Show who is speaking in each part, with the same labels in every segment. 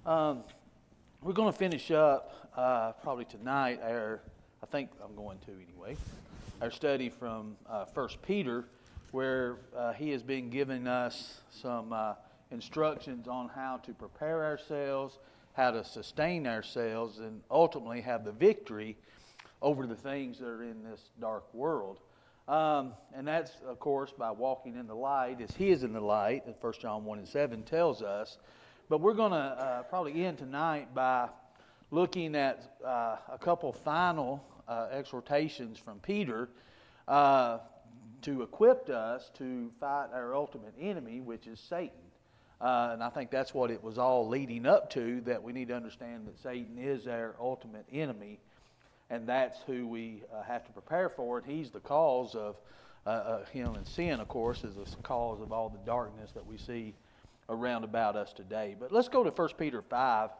Speaker 1: Um, we're going to finish up probably tonight. I think I'm going to anyway. Our study from 1 Peter, where he has been giving us some instructions on how to prepare ourselves, how to sustain ourselves, and ultimately have the victory over the things that are in this dark world. And that's, of course, by walking in the light, as he is in the light, as 1 John 1:7 tells us. But we're going to probably end tonight by looking at a couple final exhortations from Peter to equip us to fight our ultimate enemy, which is Satan. And I think that's what it was all leading up to, that we need to understand that Satan is our ultimate enemy, and that's who we have to prepare for. And he's the cause of and sin, of course, is the cause of all the darkness that we see around about us today. But let's go to 1 Peter 5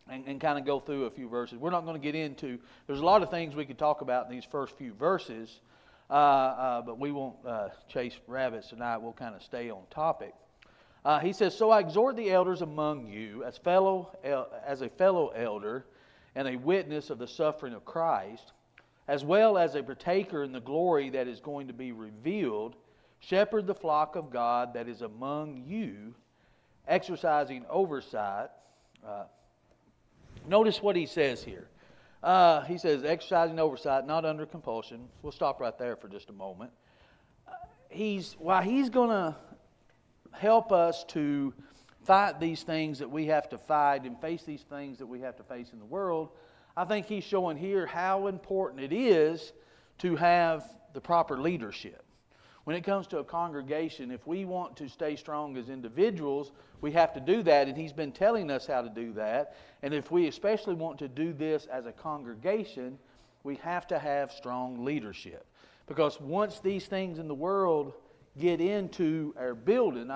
Speaker 1: and kind of go through a few verses. We're not going to get into, there's a lot of things we could talk about in these first few verses, but we won't chase rabbits tonight. We'll kind of stay on topic. He says, "So I exhort the elders among you as a fellow elder and a witness of the suffering of Christ, as well as a partaker in the glory that is going to be revealed, shepherd the flock of God that is among you, exercising oversight." Notice what he says here. He says, exercising oversight, not under compulsion. We'll stop right there for just a moment. While he's going to help us to fight these things that we have to fight and face these things that we have to face in the world, I think he's showing here how important it is to have the proper leadership. When it comes to a congregation, if we want to stay strong as individuals, we have to do that, and he's been telling us how to do that. And if we especially want to do this as a congregation, we have to have strong leadership. Because once these things in the world get into our building,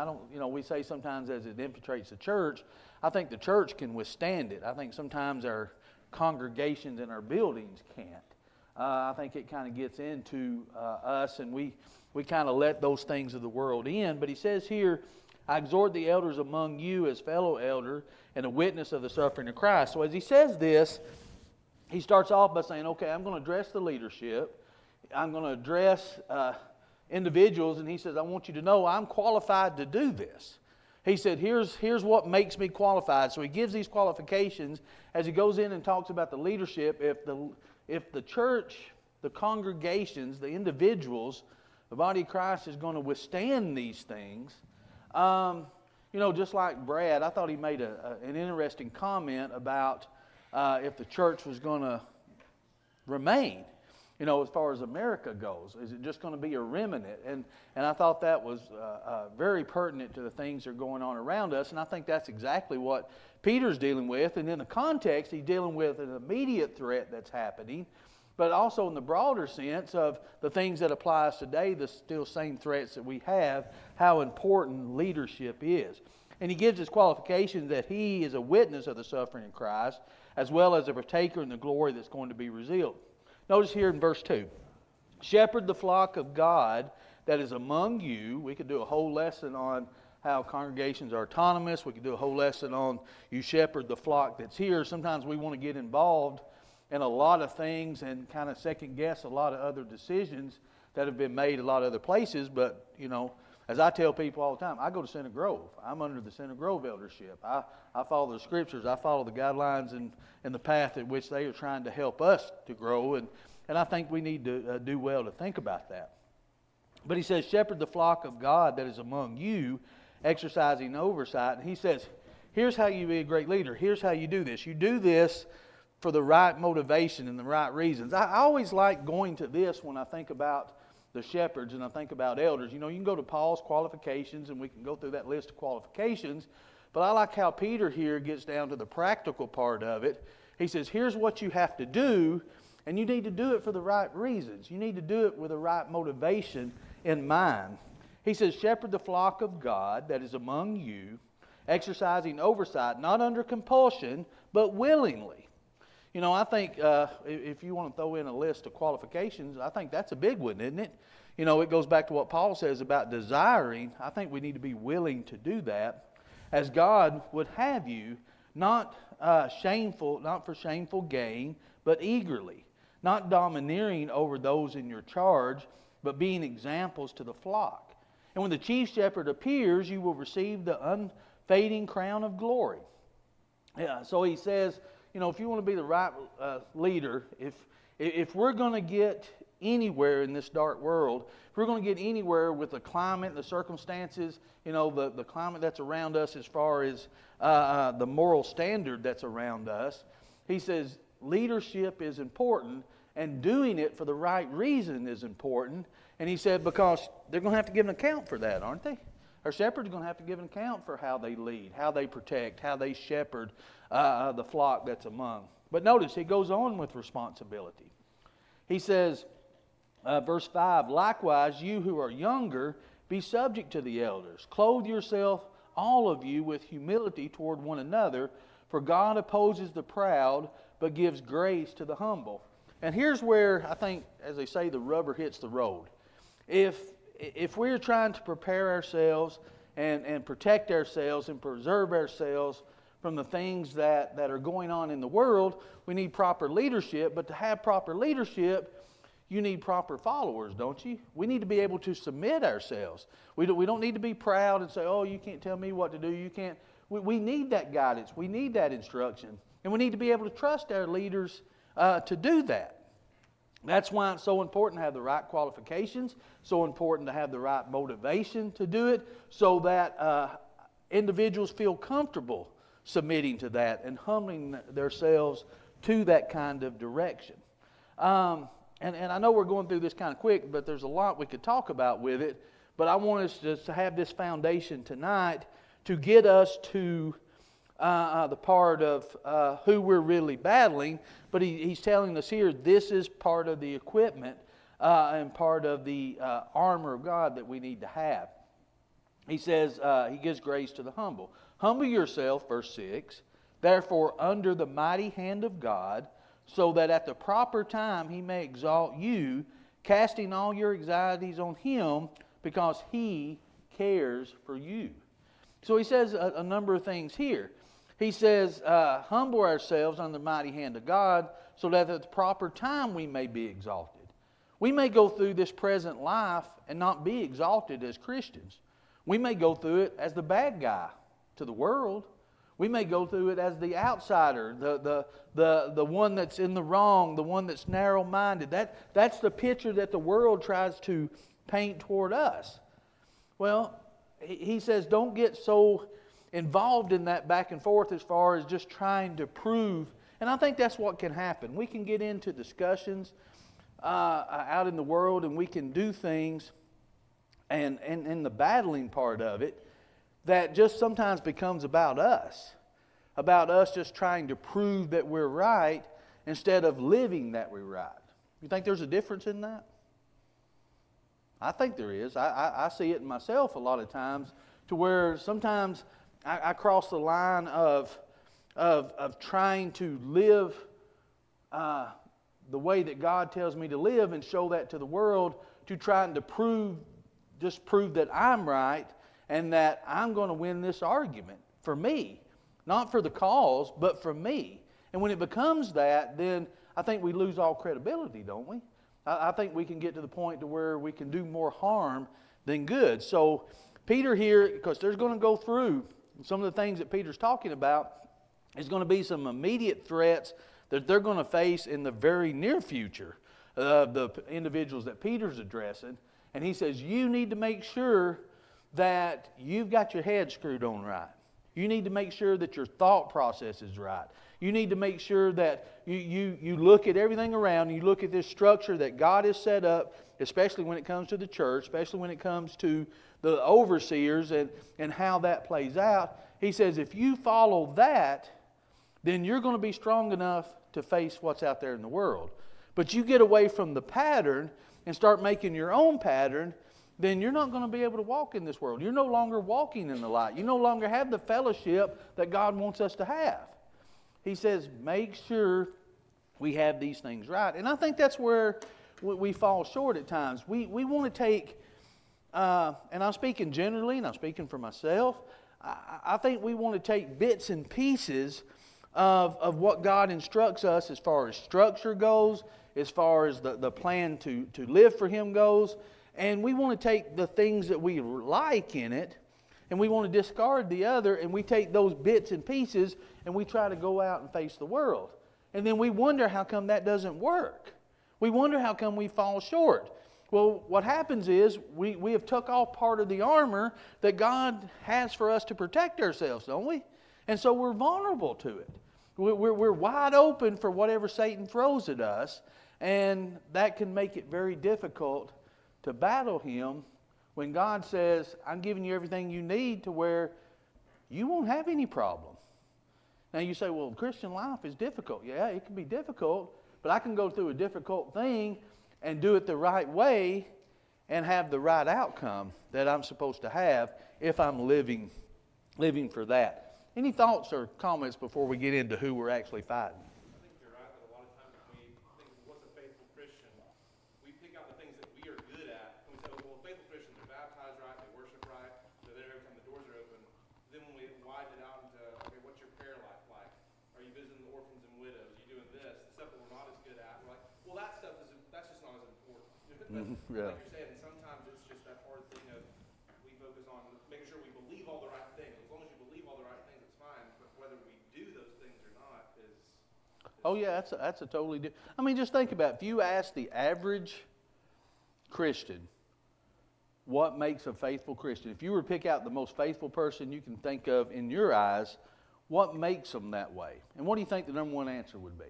Speaker 1: we say sometimes as it infiltrates the church, I think the church can withstand it. I think sometimes our congregations and our buildings can't. I think it kind of gets into us, and we kind of let those things of the world in. But he says here, "I exhort the elders among you as fellow elder and a witness of the suffering of Christ." So as he says this, he starts off by saying, okay, I'm going to address the leadership. I'm going to address individuals, and he says, I want you to know I'm qualified to do this. He said, here's what makes me qualified. So he gives these qualifications as he goes in and talks about the leadership. If the church, the congregations, the individuals, the body of Christ is going to withstand these things, just like Brad, I thought he made an interesting comment about if the church was going to remain, as far as America goes. Is it just going to be a remnant? And I thought that was very pertinent to the things that are going on around us, and I think that's exactly what Peter's dealing with. And in the context, he's dealing with an immediate threat that's happening, but also in the broader sense of the things that apply us today, the still same threats that we have, how important leadership is. And he gives his qualifications that he is a witness of the suffering of Christ, as well as a partaker in the glory that's going to be revealed. Notice here in verse 2, "Shepherd the flock of God that is among you." We could do a whole lesson on how congregations are autonomous. We could do a whole lesson on you shepherd the flock that's here. Sometimes we want to get involved in a lot of things and kind of second guess a lot of other decisions that have been made a lot of other places. But, as I tell people all the time, I go to Center Grove. I'm under the Center Grove eldership. I follow the Scriptures. I follow the guidelines and the path in which they are trying to help us to grow. And I think we need to do well to think about that. But he says, "Shepherd the flock of God that is among you, exercising oversight." And he says, here's how you be a great leader. Here's how you do this. You do this for the right motivation and the right reasons. I always like going to this when I think about the shepherds and I think about elders. You can go to Paul's qualifications, and we can go through that list of qualifications, but I like how Peter here gets down to the practical part of it. He says, here's what you have to do, and you need to do it for the right reasons. You need to do it with the right motivation in mind. He says, "Shepherd the flock of God that is among you, exercising oversight, not under compulsion, but willingly." I think if you want to throw in a list of qualifications, I think that's a big one, isn't it? It goes back to what Paul says about desiring. I think we need to be willing to do that as God would have you not shameful, not for shameful gain, but eagerly, not domineering over those in your charge, but being examples to the flock. And when the chief shepherd appears, you will receive the unfading crown of glory. Yeah, so he says, if you want to be the right leader, if we're going to get anywhere in this dark world, if we're going to get anywhere with the climate, the circumstances, the climate that's around us as far as the moral standard that's around us, he says leadership is important, and doing it for the right reason is important. And he said because they're going to have to give an account for that, aren't they? Our shepherds are going to have to give an account for how they lead, how they protect, how they shepherd the flock that's among. But notice, he goes on with responsibility. He says, verse 5, likewise, you who are younger, be subject to the elders. Clothe yourself, all of you, with humility toward one another, for God opposes the proud, but gives grace to the humble. And here's where I think, as they say, the rubber hits the road. If we're trying to prepare ourselves and protect ourselves and preserve ourselves from the things that are going on in the world, we need proper leadership. But to have proper leadership, you need proper followers, don't you? We need to be able to submit ourselves. We don't need to be proud and say, oh, you can't tell me what to do. You can't. We need that guidance. We need that instruction. And we need to be able to trust our leaders to do that. That's why it's so important to have the right qualifications, so important to have the right motivation to do it, so that individuals feel comfortable submitting to that and humbling themselves to that kind of direction. And I know we're going through this kind of quick, but there's a lot we could talk about with it. But I want us just to have this foundation tonight to get us to the part of who we're really battling. But he's telling us here this is part of the equipment and part of the armor of God that we need to have. He says he gives grace to the humble. Humble yourself, verse 6, therefore under the mighty hand of God, so that at the proper time he may exalt you, casting all your anxieties on him, because he cares for you. So he says a number of things here. He says, humble ourselves under the mighty hand of God, so that at the proper time we may be exalted. We may go through this present life and not be exalted as Christians. We may go through it as the bad guy to the world. We may go through it as the outsider, the one that's in the wrong, the one that's narrow-minded. That's the picture that the world tries to paint toward us. Well, he says don't get so involved in that back and forth as far as just trying to prove. And I think that's what can happen. We can get into discussions out in the world, and we can do things and in the battling part of it that just sometimes becomes about us just trying to prove that we're right instead of living that we're right. You think there's a difference in that? I think there is. I see it in myself a lot of times, to where sometimes I cross the line of trying to live the way that God tells me to live and show that to the world, to trying to prove that I'm right and that I'm going to win this argument for me. Not for the cause, but for me. And when it becomes that, then I think we lose all credibility, don't we? I think we can get to the point to where we can do more harm than good. So Peter here, because there's going to go through some of the things that Peter's talking about, is going to be some immediate threats that they're going to face in the very near future of the individuals that Peter's addressing. And he says, you need to make sure that you've got your head screwed on right. You need to make sure that your thought process is right. You need to make sure that you look at everything around, you look at this structure that God has set up, especially when it comes to the church, especially when it comes to the overseers and how that plays out. He says, if you follow that, then you're going to be strong enough to face what's out there in the world. But you get away from the pattern and start making your own pattern, then you're not going to be able to walk in this world. You're no longer walking in the light. You no longer have the fellowship that God wants us to have. He says, make sure we have these things right. And I think that's where we fall short at times. We want to take, and I'm speaking generally, and I'm speaking for myself, I think we want to take bits and pieces of what God instructs us as far as structure goes, as far as the plan to live for Him goes. And we want to take the things that we like in it, and we want to discard the other, and we take those bits and pieces, and we try to go out and face the world. And then we wonder how come that doesn't work. We wonder how come we fall short. Well, what happens is we have took off part of the armor that God has for us to protect ourselves, don't we? And so we're vulnerable to it. We're wide open for whatever Satan throws at us, and that can make it very difficult to battle him when God says, I'm giving you everything you need to where you won't have any problem. Now you say, well, Christian life is difficult. Yeah, it can be difficult, but I can go through a difficult thing and do it the right way and have the right outcome that I'm supposed to have if I'm living for that. Any thoughts or comments before we get into who we're actually fighting?
Speaker 2: I think you're right that a lot of times when we think, what's a faithful Christian, we pick out the things that we are good at, and we say, well, faithful Christians are baptized right, they worship right, they're there every time the doors are open. Then when we widen it out into, okay, what's your prayer life like? Are you visiting the orphans and widows? Are you doing this? The stuff that we're not as good at, we're like, well, that's just not as important.
Speaker 1: Yeah.
Speaker 2: Like you're saying, and sometimes it's just that hard thing of we focus on making sure we believe all the right things. As long as you believe all the right things, it's fine. But whether we do those things or not is
Speaker 1: Oh yeah, that's a totally different. I mean, just think about it. If you ask the average Christian what makes a faithful Christian, if you were to pick out the most faithful person you can think of in your eyes, what makes them that way? And what do you think the number one answer would be?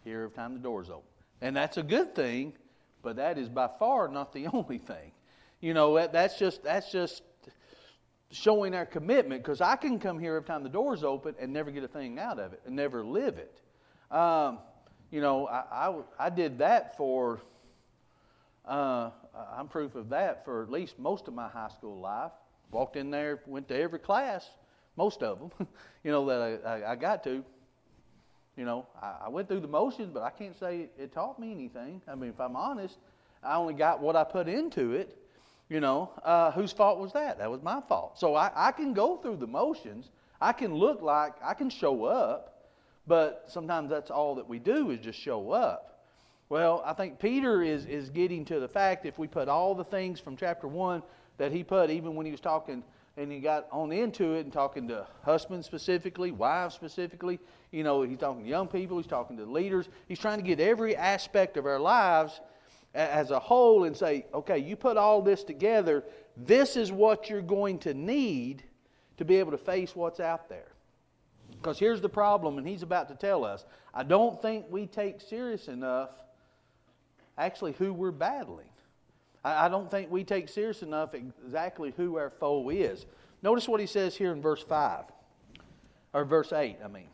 Speaker 1: Here every time the door's open. And that's a good thing, but that is by far not the only thing. You know, that's just showing our commitment, because I can come here every time the door's open and never get a thing out of it and never live it. You know, I did that for, I'm proof of that for at least most of my high school life. Walked in there, went to every class, most of them, you know, that I got to. You know, I went through the motions, but I can't say it taught me anything. I mean, if I'm honest, I only got what I put into it. You know, whose fault was that? That was my fault. So I can go through the motions. I can look like I can show up, but sometimes that's all that we do is just show up. Well, I think Peter is getting to the fact, if we put all the things from chapter 1 that he put, even when he was talking and he got on into it and talking to husbands specifically, wives specifically, you know, he's talking to young people, he's talking to leaders. He's trying to get every aspect of our lives as a whole and say, okay, you put all this together, this is what you're going to need to be able to face what's out there. Because here's the problem, and he's about to tell us. I don't think we take serious enough actually who we're battling. I don't think we take serious enough exactly who our foe is. Notice what he says here in verse 5, or verse 8, I mean.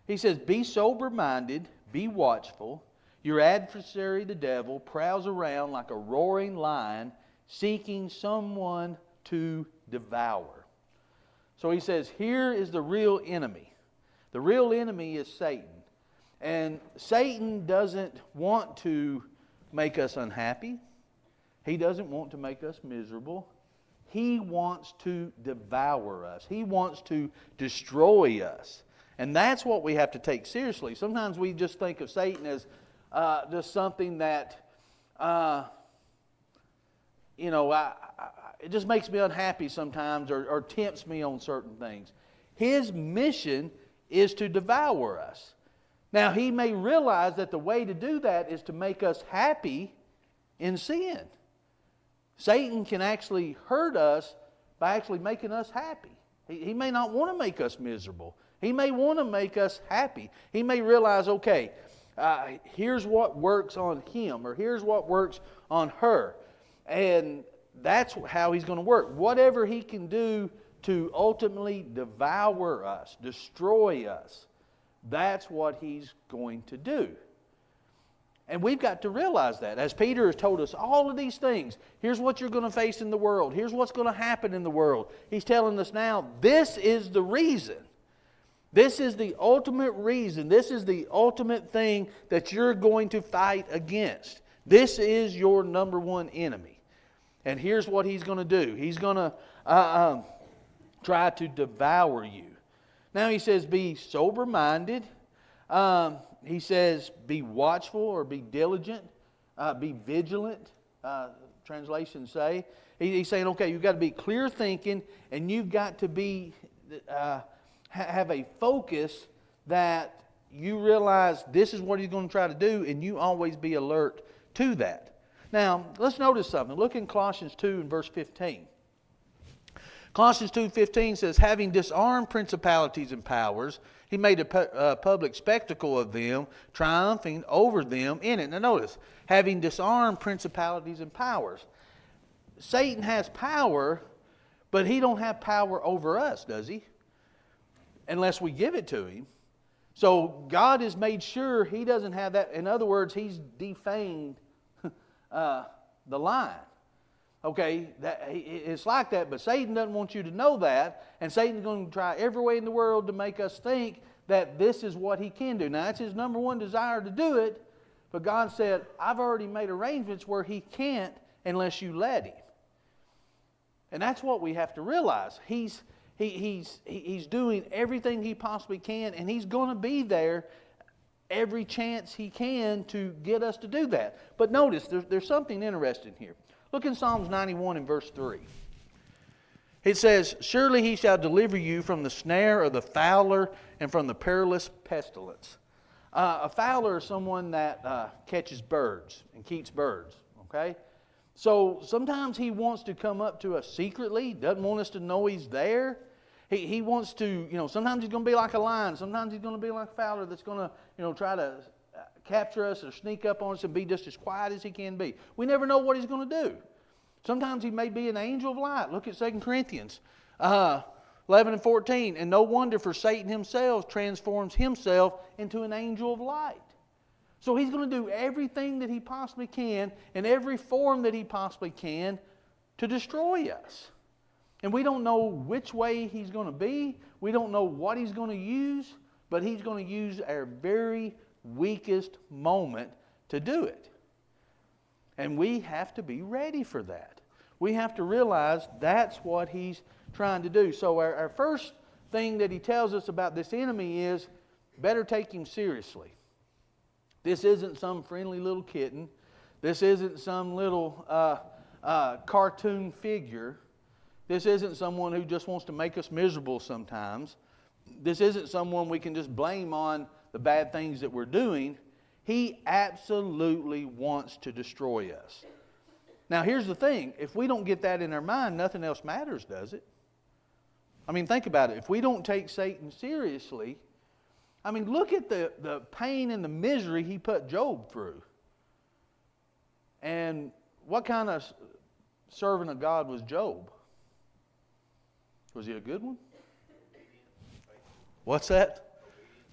Speaker 1: He says, be sober-minded, be watchful. Your adversary, the devil, prowls around like a roaring lion, seeking someone to devour. So he says, here is the real enemy. The real enemy is Satan. And Satan doesn't want to make us unhappy. He doesn't want to make us miserable. He wants to devour us. He wants to destroy us. And that's what we have to take seriously. Sometimes we just think of Satan as just something that, you know, it just makes me unhappy sometimes or tempts me on certain things. His mission is to devour us. Now, he may realize that the way to do that is to make us happy in sin. Satan can actually hurt us by actually making us happy. He may not want to make us miserable. He may want to make us happy. He may realize, okay, here's what works on him, or here's what works on her. And that's how he's going to work. Whatever he can do to ultimately devour us, destroy us, that's what he's going to do. And we've got to realize that. As Peter has told us all of these things, here's what you're going to face in the world. Here's what's going to happen in the world. He's telling us now, this is the reason. This is the ultimate reason. This is the ultimate thing that you're going to fight against. This is your number one enemy. And here's what he's going to do. He's going to try to devour you. Now he says, be sober-minded. He says, be watchful or be diligent. Be vigilant, translations say. He's saying, okay, you've got to be clear thinking, and you've got to be have a focus that you realize this is what he's going to try to do, and you always be alert to that. Now, let's notice something. Look in Colossians 2 and verse 15. Colossians 2:15 says, having disarmed principalities and powers, he made a public spectacle of them, triumphing over them in it. Now notice, having disarmed principalities and powers. Satan has power, but he don't have power over us, does he? Unless we give it to him. So God has made sure he doesn't have that. In other words, he's defamed the lion. Okay, it's like that, but Satan doesn't want you to know that, and Satan's going to try every way in the world to make us think that this is what he can do. Now, that's his number one desire to do it, but God said, I've already made arrangements where he can't unless you let him. And that's what we have to realize. He's doing everything he possibly can, and he's going to be there every chance he can to get us to do that. But notice, there's something interesting here. Look in Psalms 91 and verse 3. It says, surely he shall deliver you from the snare of the fowler and from the perilous pestilence. A fowler is someone that catches birds and keeps birds. Okay? So sometimes he wants to come up to us secretly, doesn't want us to know he's there. He wants to, sometimes he's going to be like a lion. Sometimes he's going to be like a fowler that's going to, try to capture us or sneak up on us and be just as quiet as he can be. We never know what he's going to do. Sometimes he may be an angel of light. Look at 2 Corinthians 11 and 14. And no wonder, for Satan himself transforms himself into an angel of light. So he's going to do everything that he possibly can in every form that he possibly can to destroy us. And we don't know which way he's going to be. We don't know what he's going to use. But he's going to use our very weakest moment to do it. And we have to be ready for that. We have to realize that's what he's trying to do. So our first thing that he tells us about this enemy is better take him seriously. This isn't some friendly little kitten. This isn't some little cartoon figure. This isn't someone who just wants to make us miserable sometimes. This isn't someone we can just blame on the bad things that we're doing. He absolutely wants to destroy us. Now here's the thing. If we don't get that in our mind, nothing else matters, does it? I mean, think about it. If we don't take Satan seriously, I mean, look at the pain and the misery he put Job through. And what kind of servant of God was Job? Was he a good one? What's that?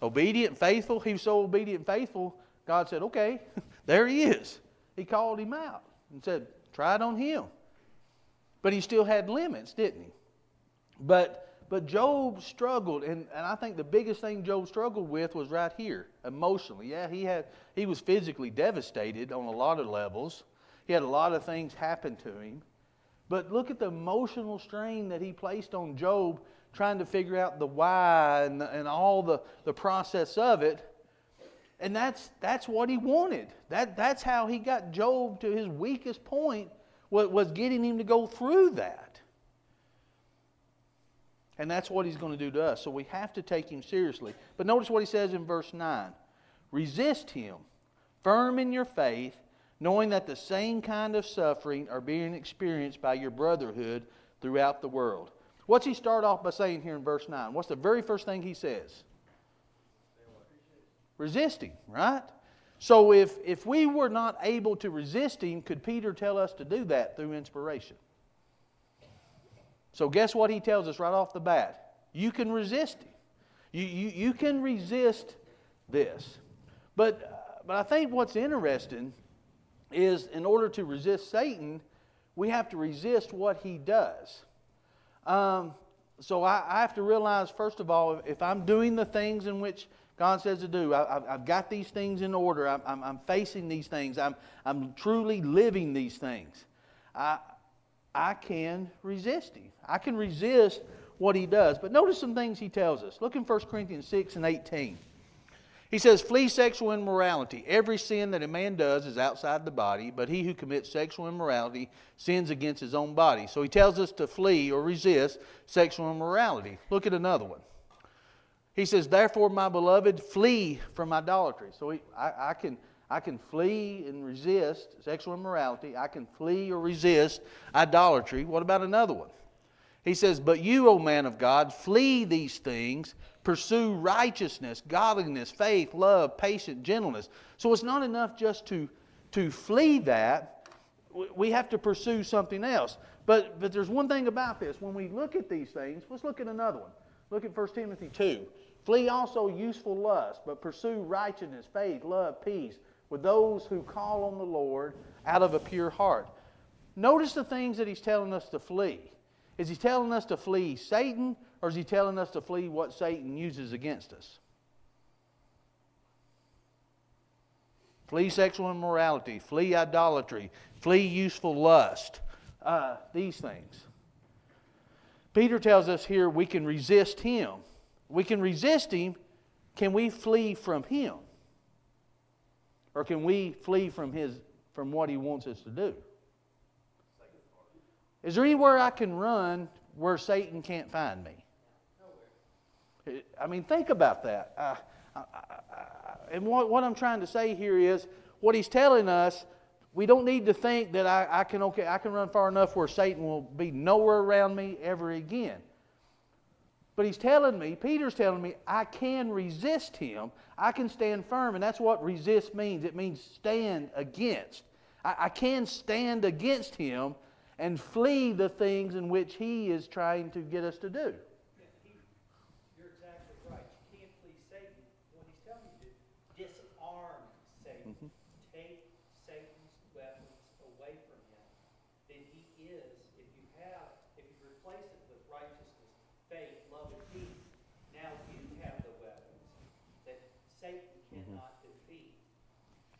Speaker 1: Obedient, faithful. He was so obedient and faithful, God said, okay, there he is. He called him out and said, try it on him. But he still had limits, didn't he? But Job struggled, and I think the biggest thing Job struggled with was right here, emotionally. Yeah, he was physically devastated on a lot of levels. He had a lot of things happen to him. But look at the emotional strain that he placed on Job, trying to figure out the why and all the process of it. And that's what he wanted. That's how he got Job to his weakest point, was getting him to go through that. And that's what he's going to do to us. So we have to take him seriously. But notice what he says in verse 9. Resist him, firm in your faith, knowing that the same kind of suffering are being experienced by your brotherhood throughout the world. What's he start off by saying here in verse 9? What's the very first thing he says? Resist him, right? So if we were not able to resist him, could Peter tell us to do that through inspiration? So guess what he tells us right off the bat? You can resist him. You can resist this. But I think what's interesting is in order to resist Satan, we have to resist what he does. So I have to realize, first of all, if I'm doing the things in which God says to do, I've got these things in order, I'm facing these things, I'm truly living these things, I can resist him. I can resist what he does. But notice some things he tells us. Look in 1 Corinthians 6 and 18. He says, flee sexual immorality. Every sin that a man does is outside the body, but he who commits sexual immorality sins against his own body. So he tells us to flee or resist sexual immorality. Look at another one. He says, therefore, my beloved, flee from idolatry. So I can flee and resist sexual immorality. I can flee or resist idolatry. What about another one? He says, but you, O man of God, flee these things, pursue righteousness, godliness, faith, love, patience, gentleness. So it's not enough just to flee that. We have to pursue something else. But there's one thing about this. When we look at these things, let's look at another one. Look at 1 Timothy 2. Flee also useful lust, but pursue righteousness, faith, love, peace, with those who call on the Lord out of a pure heart. Notice the things that he's telling us to flee. Is he telling us to flee Satan, or is he telling us to flee what Satan uses against us? Flee sexual immorality, flee idolatry, flee useful lust. These things. Peter tells us here we can resist him. We can resist him. Can we flee from him? Or can we flee from what he wants us to do? Is there anywhere I can run where Satan can't find me? I mean, think about that. And what I'm trying to say here is, what he's telling us, we don't need to think that I can run far enough where Satan will be nowhere around me ever again. But he's telling me, Peter's telling me, I can resist him. I can stand firm. And that's what resist means. It means stand against. I can stand against him and flee the things in which he is trying to get us to do.
Speaker 3: You're exactly right. You can't flee Satan. What he's telling you to disarm Satan.
Speaker 1: Mm-hmm.
Speaker 3: Take Satan's weapons away from him. Then he is, if you replace it with righteousness, faith, love, and peace, now you have the weapons that Satan cannot defeat.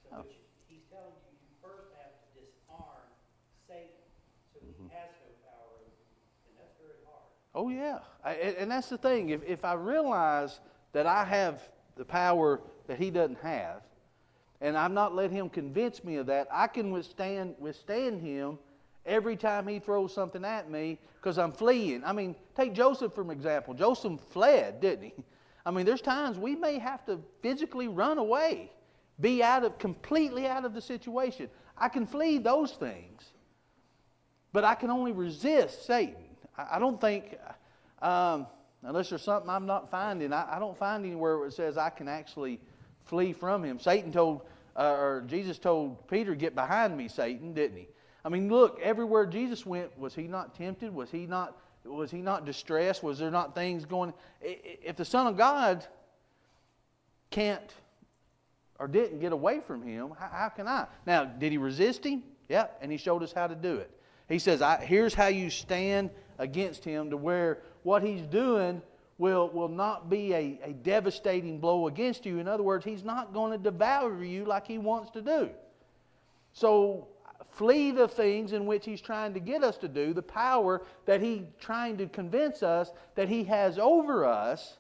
Speaker 3: So he's telling you, you first have to disarm Satan. So he has no power over you, and that's very hard.
Speaker 1: Oh, yeah. And that's the thing. If I realize that I have the power that he doesn't have, and I've not let him convince me of that, I can withstand him every time he throws something at me because I'm fleeing. I mean, take Joseph for example. Joseph fled, didn't he? I mean, there's times we may have to physically run away, be completely out of the situation. I can flee those things. But I can only resist Satan. I don't think, unless there's something I'm not finding, I don't find anywhere where it says I can actually flee from him. Jesus told Peter, get behind me, Satan, didn't he? I mean, look, everywhere Jesus went, was he not tempted? Was he not distressed? Was there not things going? If the Son of God can't or didn't get away from him, how can I? Now, did he resist him? Yeah, and he showed us how to do it. He says, here's how you stand against him, to where what he's doing will not be a devastating blow against you. In other words, he's not going to devour you like he wants to do. So flee the things in which he's trying to get us to do, the power that he's trying to convince us that he has over us,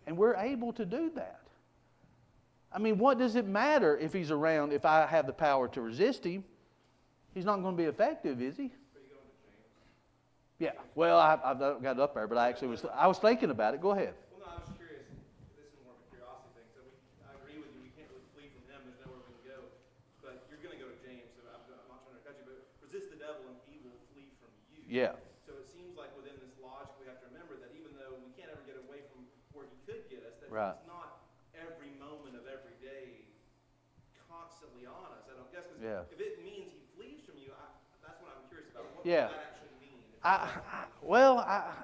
Speaker 1: and we're able to do that. I mean, what does it matter if he's around if I have the power to resist him? He's not going to be effective, is he? Yeah. Well, I've got it up there, but I was thinking about it. Go ahead.
Speaker 2: Well, no, I was just curious. This is more of a curiosity thing. So I agree with you. We can't really flee from him. There's nowhere we can go. But you're going to go to James. So I'm not trying to cut you, but resist the devil and he will flee from you.
Speaker 1: Yeah.
Speaker 2: So it seems like within this logic, we have to remember that even though we can't ever get away from where he could get us, that
Speaker 1: Right.
Speaker 2: it's not every moment of every day constantly on us. I don't guess, because
Speaker 1: Yeah.
Speaker 2: if it means he flees from you, that's what I'm curious about. What
Speaker 1: Yeah.
Speaker 2: does that actually mean?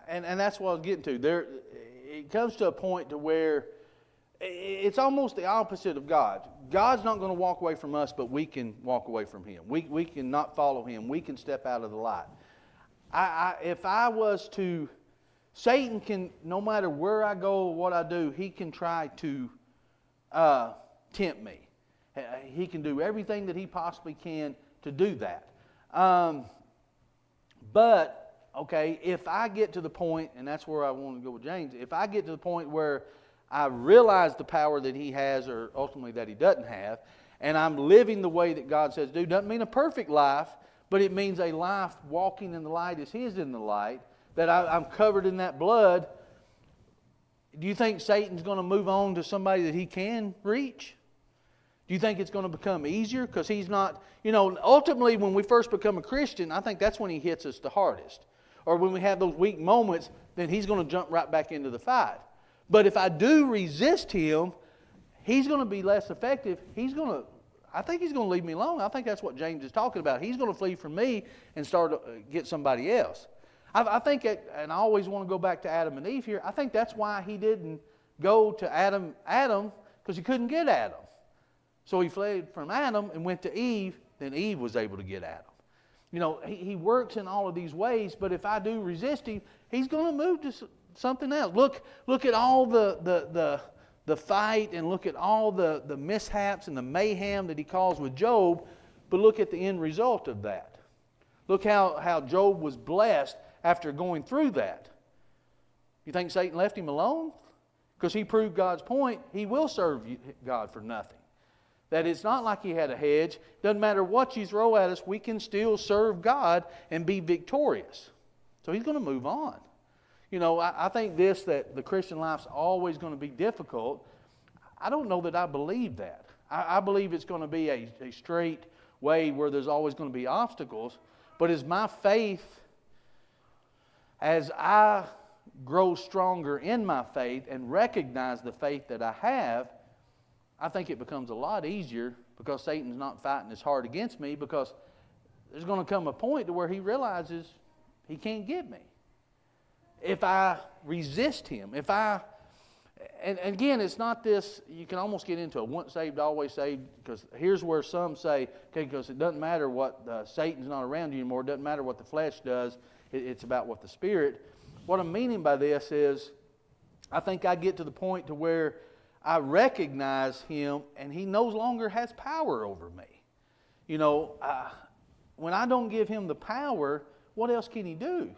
Speaker 1: And that's what I was getting to. It comes to a point to where it's almost the opposite of God. God's not going to walk away from us, but we can walk away from him. We can not follow him. We can step out of the light. If I was to, Satan can, no matter where I go or what I do, he can try to tempt me. He can do everything that he possibly can to do that. But, okay, if I get to the point, and that's where I want to go with James, if I get to the point where I realize the power that he has or ultimately that he doesn't have, and I'm living the way that God says do, doesn't mean a perfect life, but it means a life walking in the light as he is in the light, that I'm covered in that blood. Do you think Satan's going to move on to somebody that he can reach? Do you think it's going to become easier? Because he's not, ultimately when we first become a Christian, I think that's when he hits us the hardest. Or when we have those weak moments, then he's going to jump right back into the fight. But if I do resist him, he's going to be less effective. I think he's going to leave me alone. I think that's what James is talking about. He's going to flee from me and start to get somebody else. I think, and I always want to go back to Adam and Eve here, I think that's why he didn't go to Adam, because he couldn't get Adam. So he fled from Adam and went to Eve, then Eve was able to get Adam. He works in all of these ways, but if I do resist him, he's going to move to something else. Look at all the fight, and look at all the mishaps and the mayhem that he caused with Job, but look at the end result of that. Look how Job was blessed after going through that. You think Satan left him alone? Because he proved God's point, he will serve God for nothing. That it's not like he had a hedge. Doesn't matter what you throw at us, we can still serve God and be victorious. So he's going to move on. I think that the Christian life's always going to be difficult. I don't know that I believe that. I believe it's going to be a straight way where there's always going to be obstacles. But as my faith, as I grow stronger in my faith and recognize the faith that I have, I think it becomes a lot easier because Satan's not fighting as hard against me, because there's going to come a point to where he realizes he can't get me. If I resist him, and again, it's not this, you can almost get into a once saved, always saved, because here's where some say, okay, because it doesn't matter what, Satan's not around you anymore, it doesn't matter what the flesh does, it's about what the Spirit. What I'm meaning by this is, I think I get to the point to where I recognize him and he no longer has power over me. When I don't give him the power, what else can he do?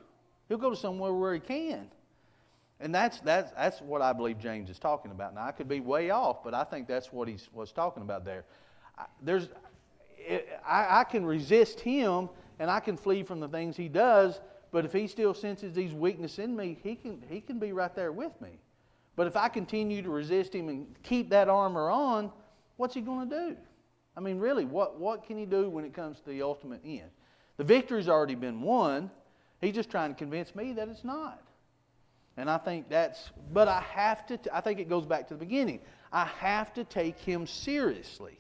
Speaker 1: He'll go to somewhere where he can. And that's what I believe James is talking about. Now, I could be way off, but I think that's what he was talking about there. I can resist him and I can flee from the things he does, but if he still senses these weaknesses in me, he can be right there with me. But if I continue to resist him and keep that armor on, what's he going to do? I mean, really, what can he do when it comes to the ultimate end? The victory's already been won. He's just trying to convince me that it's not. And I think but I think it goes back to the beginning. I have to take him seriously.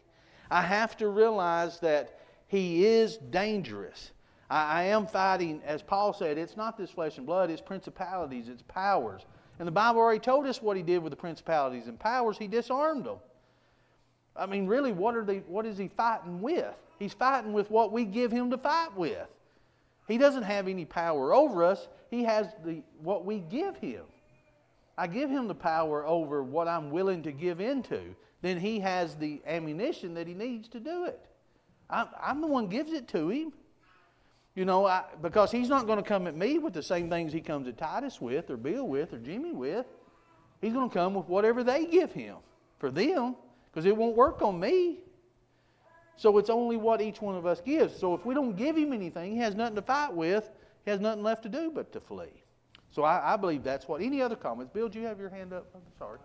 Speaker 1: I have to realize that he is dangerous. I am fighting, as Paul said, it's not this flesh and blood, it's principalities, it's powers. And the Bible already told us what he did with the principalities and powers. He disarmed them. I mean, really, what is he fighting with? He's fighting with what we give him to fight with. He doesn't have any power over us. He has what we give him. I give him the power over what I'm willing to give into. Then he has the ammunition that he needs to do it. I'm the one who gives it to him. Because he's not going to come at me with the same things he comes at Titus with, or Bill with, or Jimmy with. He's going to come with whatever they give him for them, because it won't work on me. So it's only what each one of us gives. So if we don't give him anything, he has nothing to fight with, he has nothing left to do but to flee. So I believe that's what. Any other comments? Bill, do you have your hand up? I'm sorry.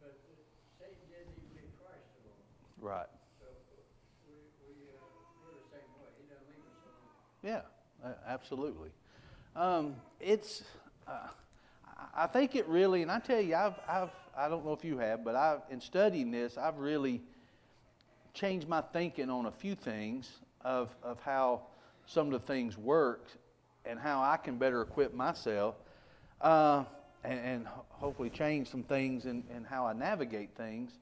Speaker 3: But Satan didn't even leave Christ alone.
Speaker 1: Right.
Speaker 3: So we're the same way. He doesn't leave us alone.
Speaker 1: Yeah, absolutely. I think it really, and I tell you, I don't know if you have, but in studying this, I've really changed my thinking on a few things of how some of the things work and how I can better equip myself, and hopefully change some things in how I navigate things.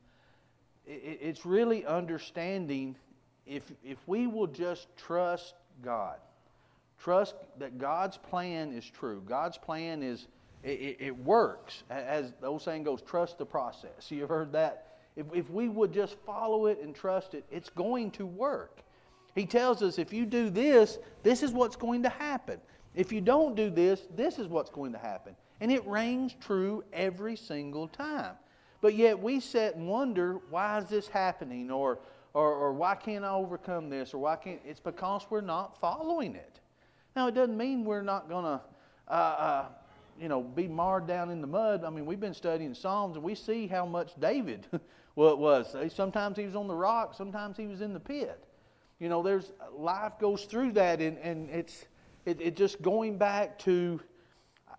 Speaker 1: It's really understanding if we will just trust God, trust that God's plan is true. God's plan is, it works. As the old saying goes, trust the process. You've heard that? If we would just follow it and trust it, it's going to work. He tells us if you do this, this is what's going to happen. If you don't do this, this is what's going to happen. And it rings true every single time. But yet we sit and wonder, why is this happening? Or why can't I overcome this? Or why can't... It's because we're not following it. Now, it doesn't mean we're not going to, be marred down in the mud. I mean, we've been studying Psalms, and we see how much David was. Sometimes he was on the rock. Sometimes he was in the pit. There's life goes through that, and it's just going back to,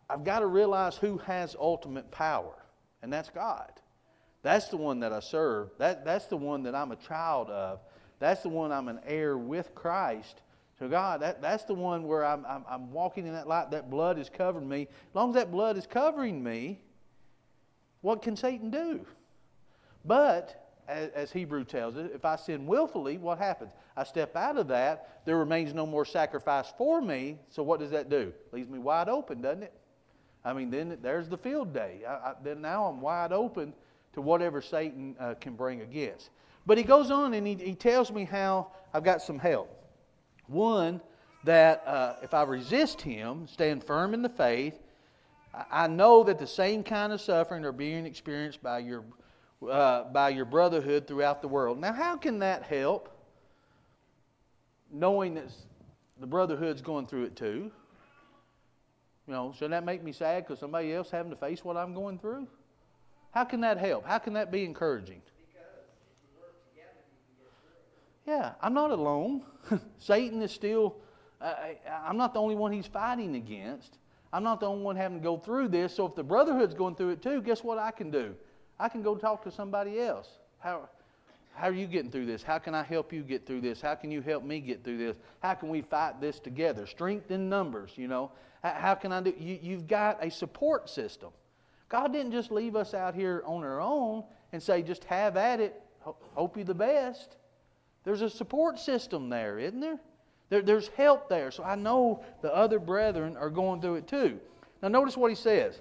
Speaker 1: I've got to realize who has ultimate power, and that's God. That's the one that I serve. That's the one that I'm a child of. That's the one I'm an heir with Christ. So God, that's the one where I'm walking in that light. That blood is covering me. As long as that blood is covering me, what can Satan do? But, as Hebrew tells us, if I sin willfully, what happens? I step out of that. There remains no more sacrifice for me. So what does that do? Leaves me wide open, doesn't it? I mean, then there's the field day. Then now I'm wide open to whatever Satan can bring against. But he goes on and he tells me how I've got some help. One, that if I resist him, stand firm in the faith, I know that the same kind of suffering are being experienced by your brotherhood throughout the world. Now, how can that help? Knowing that the brotherhood's going through it too. Should that make me sad because somebody else having to face what I'm going through? How can that help? How can that be encouraging?
Speaker 3: Because if you work together, you can get through it.
Speaker 1: Yeah, I'm not alone. Satan is still, I'm not the only one he's fighting against. I'm not the only one having to go through this. So if the brotherhood's going through it too, guess what I can do? I can go talk to somebody else. How are you getting through this? How can I help you get through this? How can you help me get through this? How can we fight this together? Strength in numbers, How can I do? You've got a support system. God didn't just leave us out here on our own and say, just have at it, hope you the best. There's a support system there, isn't there? There's help there. So I know the other brethren are going through it too. Now notice what he says.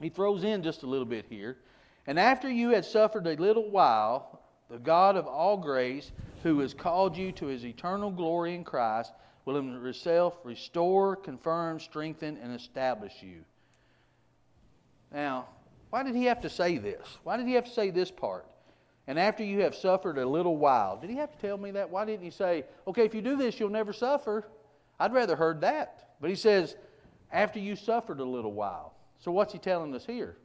Speaker 1: He throws in just a little bit here. And after you had suffered a little while, the God of all grace, who has called you to his eternal glory in Christ, will himself restore, confirm, strengthen, and establish you. Now, why did he have to say this? Why did he have to say this part? And after you have suffered a little while. Did he have to tell me that? Why didn't he say, okay, if you do this, you'll never suffer? I'd rather heard that. But he says, after you suffered a little while. So what's he telling us here?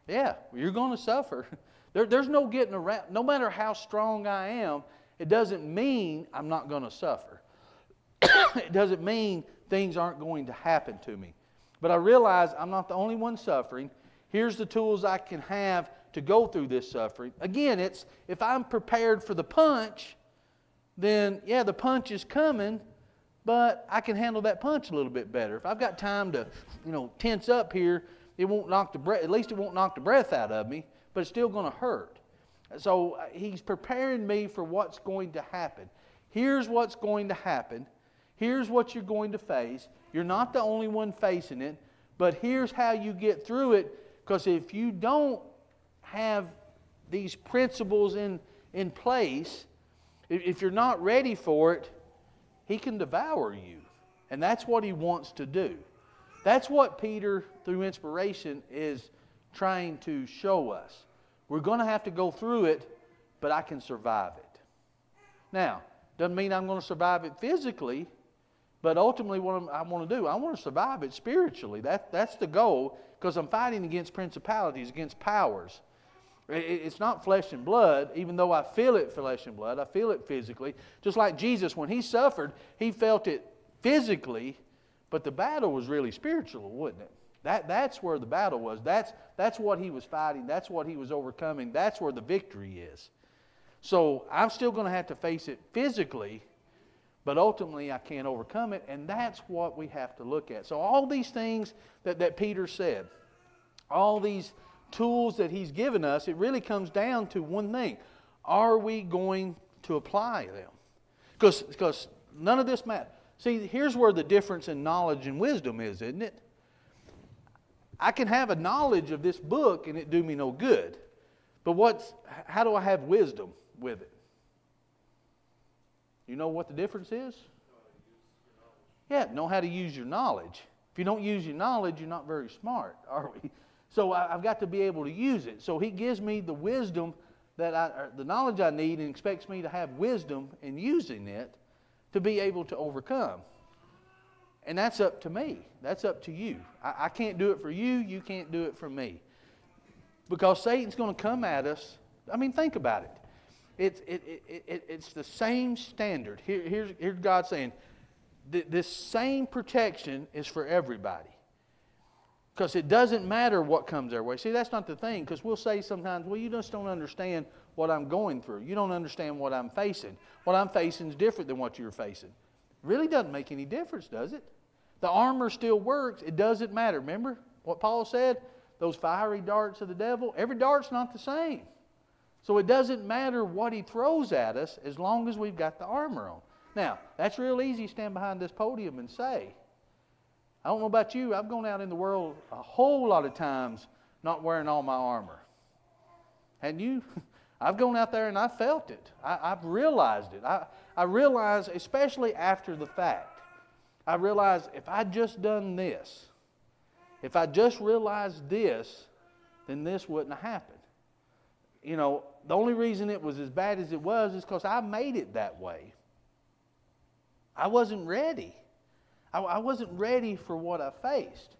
Speaker 1: Yeah, you're going to suffer. There's no getting around. No matter how strong I am, it doesn't mean I'm not going to suffer. It doesn't mean things aren't going to happen to me. But I realize I'm not the only one suffering. Here's the tools I can have to go through this suffering. Again, it's if I'm prepared for the punch, then yeah, the punch is coming, but I can handle that punch a little bit better. If I've got time to, tense up here, it won't knock the breath. At least it won't knock the breath out of me, but it's still going to hurt. So he's preparing me for what's going to happen. Here's what's going to happen. Here's what you're going to face. You're not the only one facing it, but here's how you get through it. Because if you don't have these principles in place, if you're not ready for it, he can devour you. And that's what he wants to do. That's what Peter, through inspiration, is trying to show us. We're going to have to go through it, but I can survive it. Now, doesn't mean I'm going to survive it physically, but ultimately what I want to do, I want to survive it spiritually. That's the goal, because I'm fighting against principalities, against powers. It's not flesh and blood, even though I feel it flesh and blood. I feel it physically. Just like Jesus, when he suffered, he felt it physically, but the battle was really spiritual, wasn't it? That's where the battle was. That's what he was fighting. That's what he was overcoming. That's where the victory is. So I'm still going to have to face it physically, but ultimately I can't overcome it, and that's what we have to look at. So all these things that Peter said, all these tools that he's given us, it really comes down to one thing. Are we going to apply them? Because none of this matters. See, here's where the difference in knowledge and wisdom is, isn't it? I can have a knowledge of this book and it do me no good. But how do I have wisdom with it? You know what the difference is? Yeah, know how to use your knowledge. If you don't use your knowledge, you're not very smart, are we? So I've got to be able to use it. So he gives me the wisdom the knowledge I need, and expects me to have wisdom in using it to be able to overcome. And that's up to me. That's up to you. I can't do it for you. You can't do it for me. Because Satan's going to come at us. I mean, think about it. It's the same standard. Here's God saying, this same protection is for everybody. Because it doesn't matter what comes their way. See, that's not the thing. Because we'll say sometimes, well, you just don't understand what I'm going through. You don't understand what I'm facing. What I'm facing is different than what you're facing. It really doesn't make any difference, does it? The armor still works. It doesn't matter. Remember what Paul said? Those fiery darts of the devil, every dart's not the same. So it doesn't matter what he throws at us as long as we've got the armor on. Now, that's real easy to stand behind this podium and say. I don't know about you, I've gone out in the world a whole lot of times not wearing all my armor. Hadn't you? I've gone out there and I've felt it. I've realized it. I realize, especially after the fact, I realize if I'd just done this, if I just realized this, then this wouldn't have happened. You know, the only reason it was as bad as it was is because I made it that way. I wasn't ready. I wasn't ready for what I faced.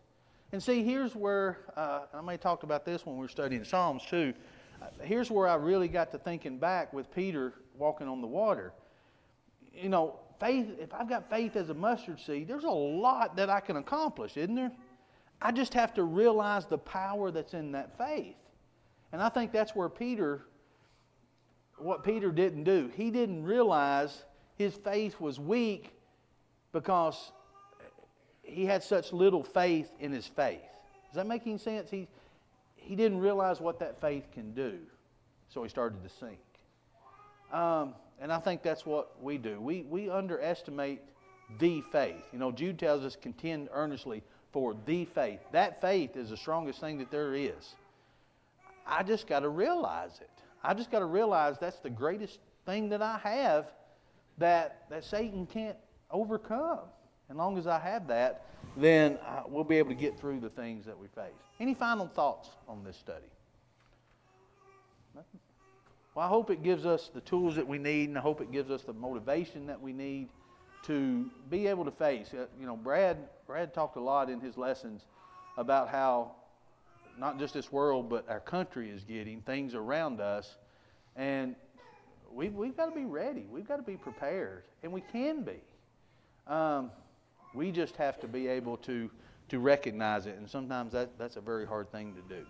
Speaker 1: And see, here's where, I may have talked about this when we were studying Psalms too. Here's where I really got to thinking back with Peter walking on the water. You know, faith, if I've got faith as a mustard seed, there's a lot that I can accomplish, isn't there? I just have to realize the power that's in that faith. And I think that's where what Peter didn't do. He didn't realize his faith was weak because he had such little faith in his faith. Does that make any sense? He didn't realize what that faith can do. So he started to sink. And I think that's what we do. We underestimate the faith. You know, Jude tells us, contend earnestly for the faith. That faith is the strongest thing that there is. I just got to realize it. I just got to realize that's the greatest thing that I have that Satan can't overcome. As long as I have that, then we'll be able to get through the things that we face. Any final thoughts on this study? Nothing? Well, I hope it gives us the tools that we need, and I hope it gives us the motivation that we need to be able to face. You know, Brad talked a lot in his lessons about how not just this world, but our country is getting, things around us, and we've got to be ready. We've got to be prepared, and we can be. We just have to be able to recognize it, and sometimes that's a very hard thing to do.